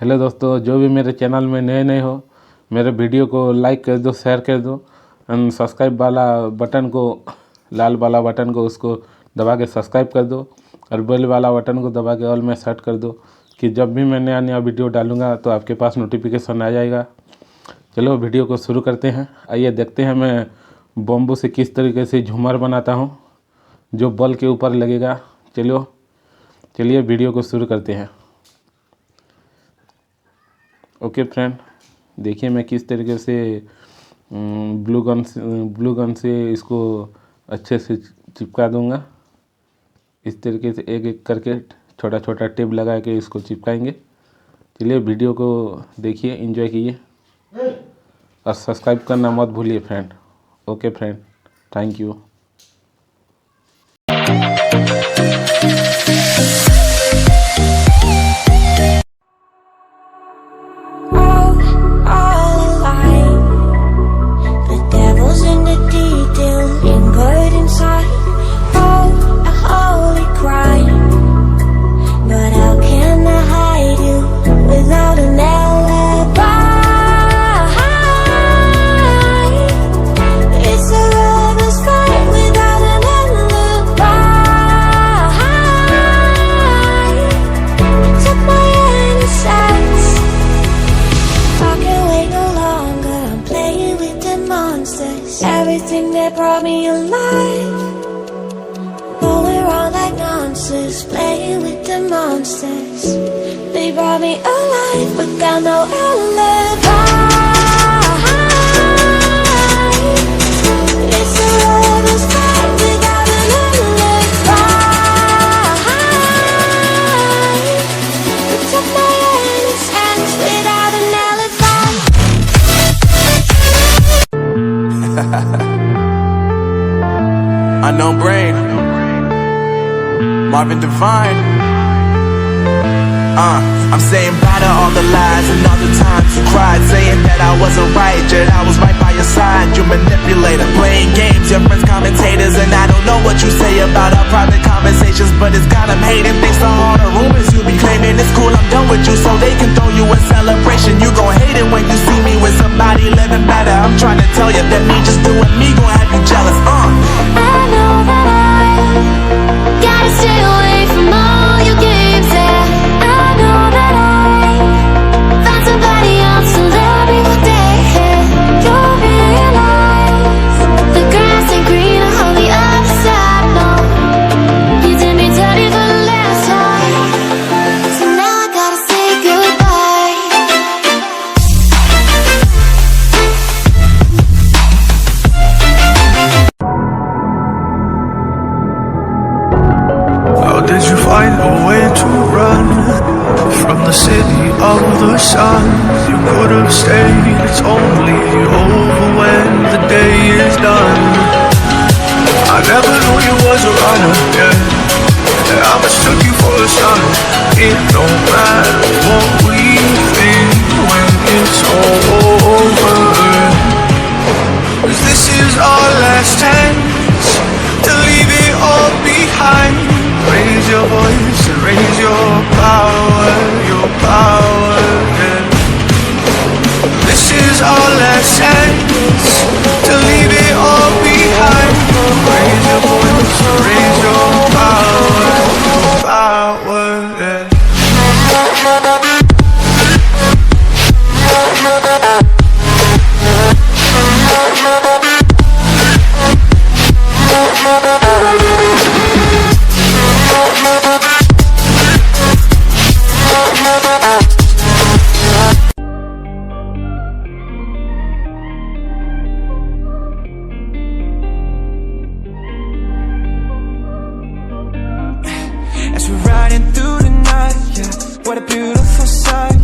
Hello दोस्तों, जो भी मेरे चैनल में नए हो मेरे वीडियो को लाइक कर दो, शेयर कर दो एंड सब्सक्राइब वाला बटन को, लाल वाला बटन को उसको दबा के सब्सक्राइब कर दो और बेल वाला बटन को दबा के ऑल में सेट कर दो कि जब भी मैं नया वीडियो डालूंगा तो आपके पास नोटिफिकेशन आ जाएगा। चलो वीडियो को शुरू करते हैं। आइए देखते हैं मैं बम्बू से किस तरीके से झूमर बनाता हूँ जो बल के ऊपर लगेगा। चलिए वीडियो को शुरू करते हैं। ओके फ्रेंड, देखिए मैं किस तरीके से ब्लू गन से इसको अच्छे से चिपका दूंगा। इस तरीके से एक एक करके छोटा छोटा टेप लगा के इसको चिपकाएंगे। चलिए वीडियो को देखिए, एंजॉय कीजिए और सब्सक्राइब करना मत भूलिए friend. Okay friend, thank you. Everything that brought me alive, but we're all like monsters, playing with the monsters. They brought me alive, but got no alibi. It's a lover's fight without an alibi. I took my innocence without an alibi. Unknown brain, Marvin Divine. I'm saying bye to all the lies and all the times you cried, saying that I wasn't right, yet I was right by your side. You manipulator, playing games, your friends commentators, and I don't know what you say about our private conversations, but it's got them hating. Thanks to all the rumors you be claiming. It's cool, I'm done with you, so they can throw you a celebration. You gon' hate it when you see me with somebody living better. I'm trying to tell you that me just doing me gon' have you jealous. I know that I gotta stay away from all your games, yeah. I know that I found somebody else to love me one day, yeah. You'll realize the grass ain't greener on the other side, no. You did me dirty for the last time, so now I gotta say goodbye. How did you find a way to run from the city of the sun? You could have stayed, it's only over when the day is done. I never knew you was a runner, yeah. I mistook you for a son. It don't matter what we think when it's all over, 'cause this is our last chance to leave it all behind. Raise your voice and raise your power, yeah. This is our last chance to leave it all behind. Raise your voice and raise your power, yeah. As we're riding through the night, yeah, what a beautiful sight.